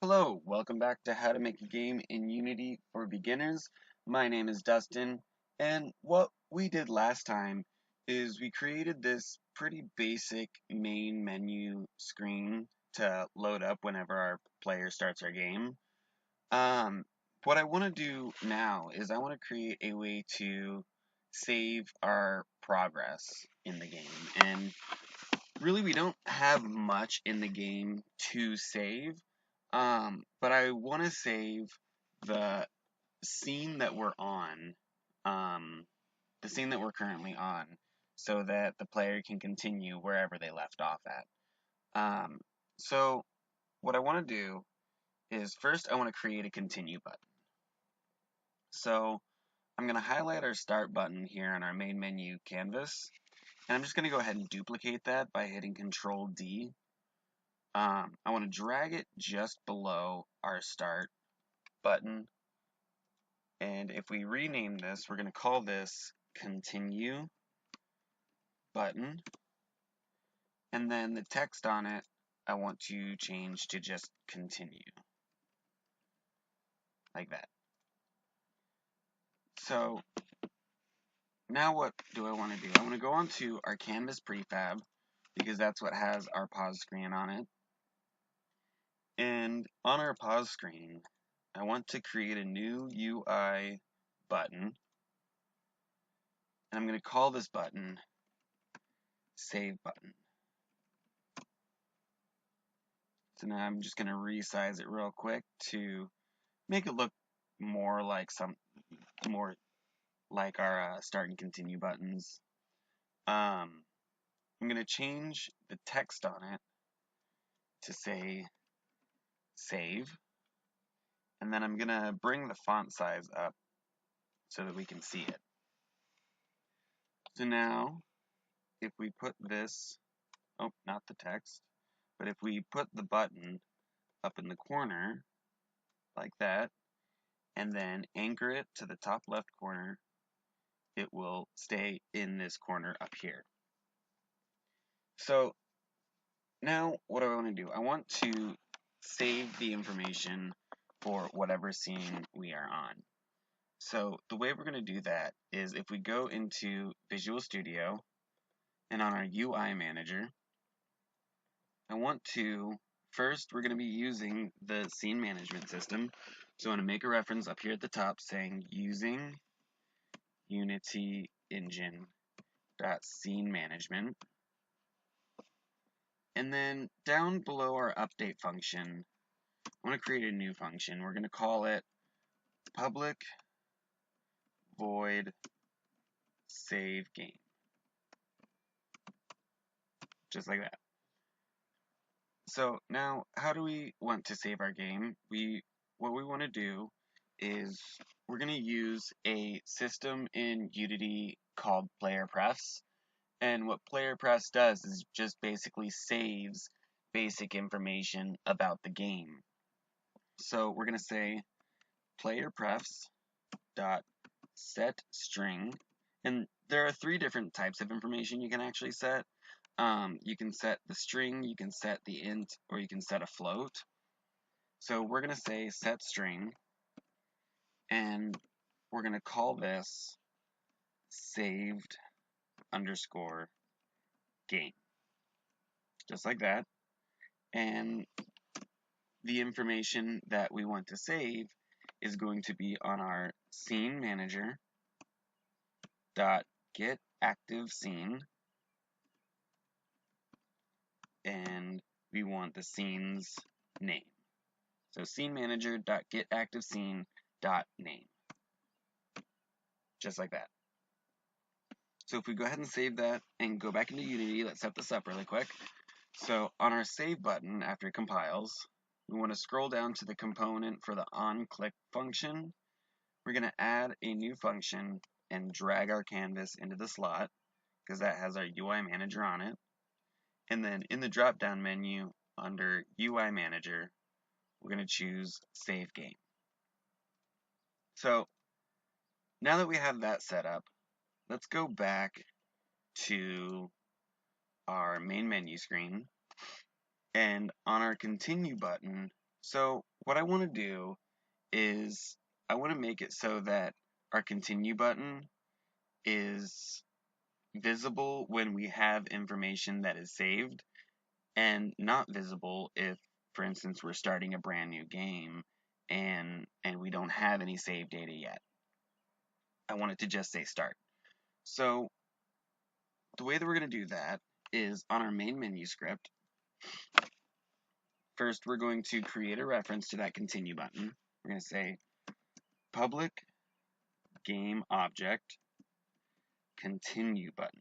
Hello, welcome back to How to Make a Game in Unity for Beginners. My name is Dustin, and what we did last time is we created this pretty basic main menu screen to load up whenever our player starts our game. Um, what I want to do now is I want to create a way to save our progress in the game. And really, we don't have much in the game to save, but I want to save the scene that we're on, um, the scene that we're currently on, so that the player can continue wherever they left off at. Um, so what I want to do is first I want to create a continue button. So I'm going to highlight our start button here on our main menu canvas, and I'm just going to go ahead and duplicate that by hitting Control D. I want to drag it just below our start button, and if we rename this, we're going to call this continue button, and then the text on it I want to change to just continue, like that. So now what do I want to do? I want to go onto our canvas prefab, because that's what has our pause screen on it, and on our pause screen I want to create a new UI button, and I'm going to call this button Save Button. So now I'm just going to resize it real quick to make it look more like our start and continue buttons. I'm going to change the text on it to say save, and then I'm going to bring the font size up so that we can see it. So now if we put this, oh, not the text, but if we put the button up in the corner like that, and then anchor it to the top left corner, it will stay in this corner up here. So now what do I want to do? I want to save the information for whatever scene we are on. So the way we're going to do that is if we go into Visual Studio and on our UI Manager, I want to, first we're going to be using the scene management system. So I'm going to make a reference up here at the top saying using Unity Engine scene management, and then down below our update function I want to create a new function. We're going to call it public void save game, just like that. So now how do we want to save our game? What we want to do is we're going to use a system in Unity called player prefs. And what player prefs does is just basically saves basic information about the game. So we're going to say player prefs dot set string, and there are 3 different types of information you can actually set. You can set the string, you can set the int, or you can set a float. So we're going to say set string, and we're going to call this saved underscore game, just like that. And the information that we want to save is going to be on our scene manager dot get active scene, and we want the scene's name. So scene manager dot get active scene dot name, just like that. So if we go ahead and save that and go back into Unity, let's set this up really quick. So on our save button after it compiles, we want to scroll down to the component for the onClick function. We're going to add a new function and drag our canvas into the slot, because that has our UI Manager on it. And then in the drop down menu under UI Manager, we're going to choose Save Game. So now that we have that set up, let's go back to our main menu screen, and on our continue button, so what I want to do is I want to make it so that our continue button is visible when we have information that is saved and not visible if, for instance, we're starting a brand new game and we don't have any save data yet. I want it to just say start. So the way that we're going to do that is on our main menu script. First, we're going to create a reference to that continue button. We're going to say public game object continue button.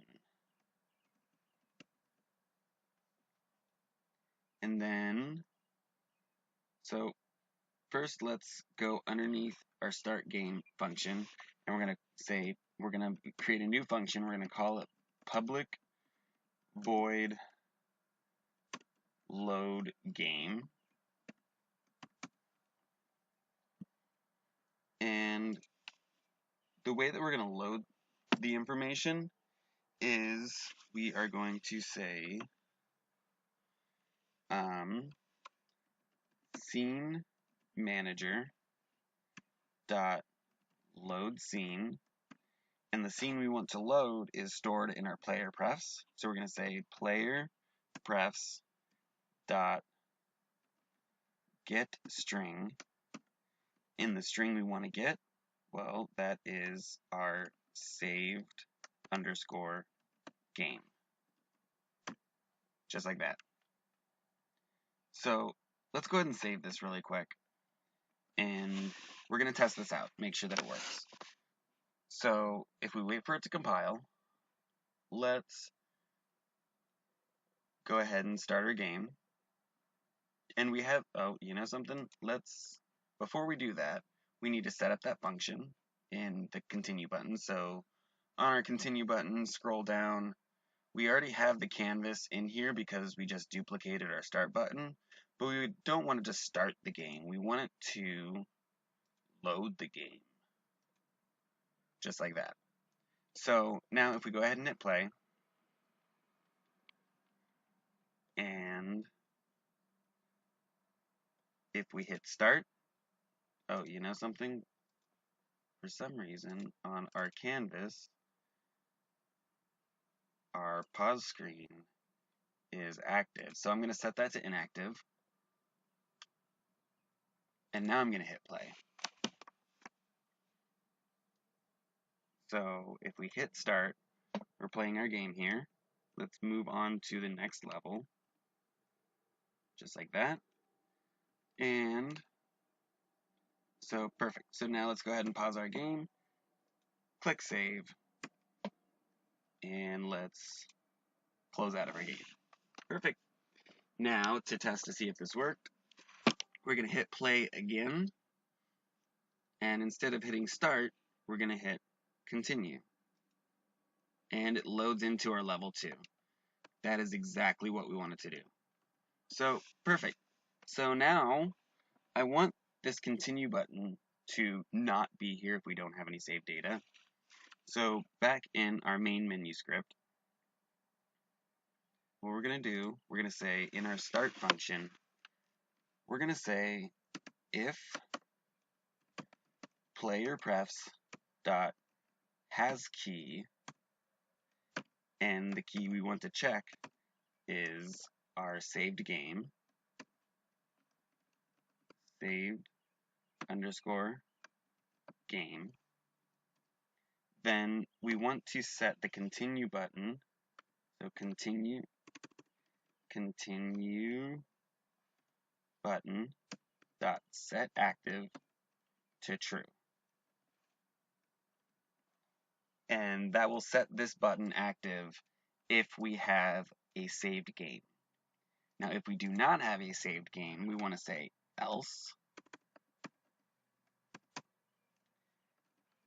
And then, so first let's go underneath our start game function, and we're going to say, we're going to create a new function. We're going to call it public void load game. And the way that we're going to load the information is we are going to say scene manager dot load scene, and the scene we want to load is stored in our player prefs. So we're going to say player prefs dot get string. In the string we want to get, well, that is our saved underscore game, just like that. So let's go ahead and save this really quick, and we're going to test this out, make sure that it works. So if we wait for it to compile, let's go ahead and start our game. And we have, oh, you know something? Before we do that, we need to set up that function in the continue button. So on our continue button, scroll down. We already have the canvas in here because we just duplicated our start button, but we don't want to just start the game. We want it to load the game, just like that. So now if we go ahead and hit play, and if we hit start, oh, you know something? For some reason, on our canvas, our pause screen is active. So I'm going to set that to inactive. And now I'm going to hit play. So if we hit start, we're playing our game here. Let's move on to the next level. Just like that. And so perfect. So now let's go ahead and pause our game. Click save. And let's close out of our game. Perfect. Now to test to see if this worked, we're going to hit play again. And instead of hitting start, we're going to hit continue. And it loads into our level 2. That is exactly what we wanted to do. So perfect. So now I want this continue button to not be here if we don't have any saved data. So back in our main menu script, what we're going to do, we're going to say in our start function, we're going to say if player prefs dot has key, and the key we want to check is our saved game, saved underscore game, then we want to set the continue button, so continue button dot set active to true. And that will set this button active if we have a saved game. Now if we do not have a saved game, we want to say else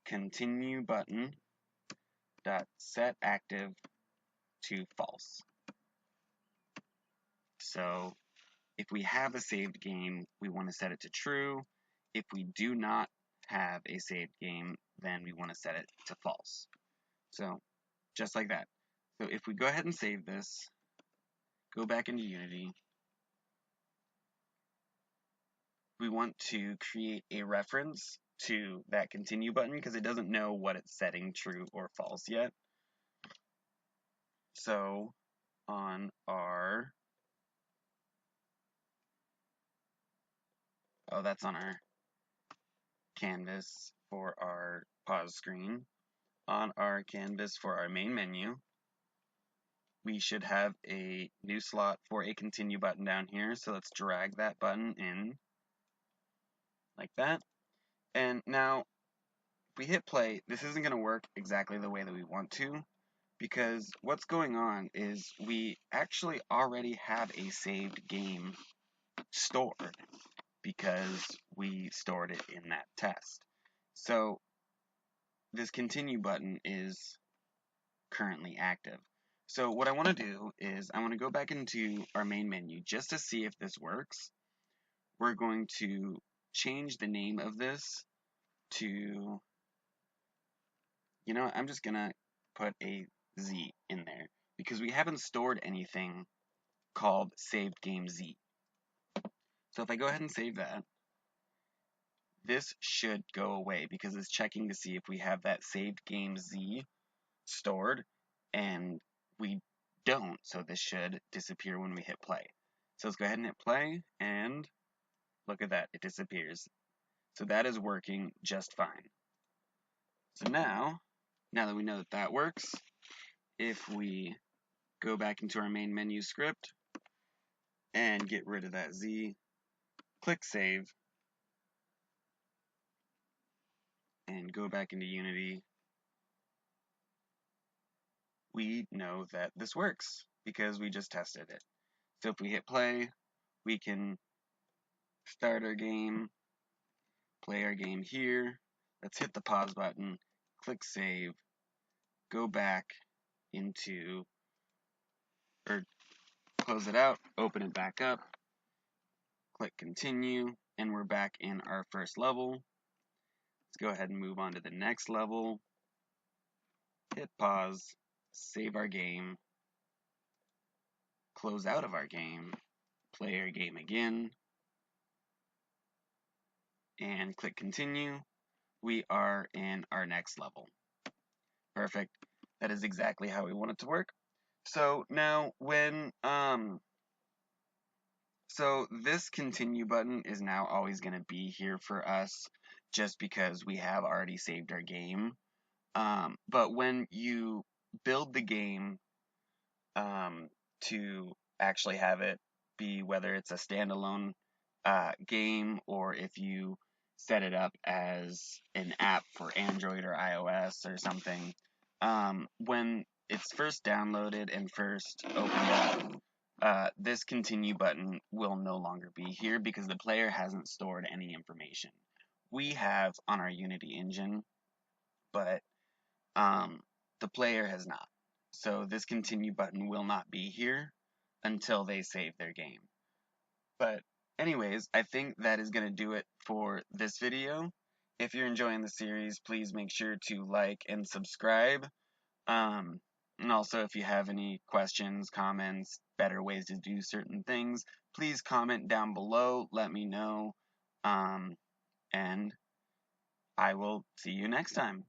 continue button dot set active to false. So if we have a saved game, we want to set it to true. If we do not have a saved game, then we want to set it to false. So just like that. So if we go ahead and save this, go back into Unity, we want to create a reference to that continue button because it doesn't know what it's setting true or false yet. So on our, that's on our canvas for our pause screen. On our canvas for our main menu, we should have a new slot for a continue button down here. So let's drag that button in like that. And now if we hit play, this isn't going to work exactly the way that we want to, because what's going on is we actually already have a saved game stored because we stored it in that test. So this continue button is currently active. So what I want to do is I want to go back into our main menu just to see if this works. We're going to change the name of this to, I'm just going to put a Z in there because we haven't stored anything called saved game Z. So if I go ahead and save that, this should go away because it's checking to see if we have that saved game Z stored, and we don't, so this should disappear when we hit play. So let's go ahead and hit play, and look at that, it disappears. So that is working just fine. So now that we know that that works, if we go back into our main menu script and get rid of that Z, click save, and go back into Unity, we know that this works because we just tested it. So if we hit play, we can start our game, play our game here. Let's hit the pause button, click save, go back into, or close it out, open it back up, click continue, and we're back in our first level. Let's go ahead and move on to the next level, hit pause, save our game, close out of our game, play our game again, and click continue. We are in our next level. Perfect. That is exactly how we want it to work. So now so this continue button is now always going to be here for us just because we have already saved our game. But when you build the game to actually have it be, whether it's a standalone game or if you set it up as an app for Android or iOS or something, when it's first downloaded and first opened up, this continue button will no longer be here because the player hasn't stored any information. We have on our Unity engine, but the player has not. So this continue button will not be here until they save their game. But anyways, I think that is going to do it for this video. If you're enjoying the series, please make sure to like and subscribe. And also, if you have any questions, comments, better ways to do certain things, please comment down below. Let me know. And I will see you next time.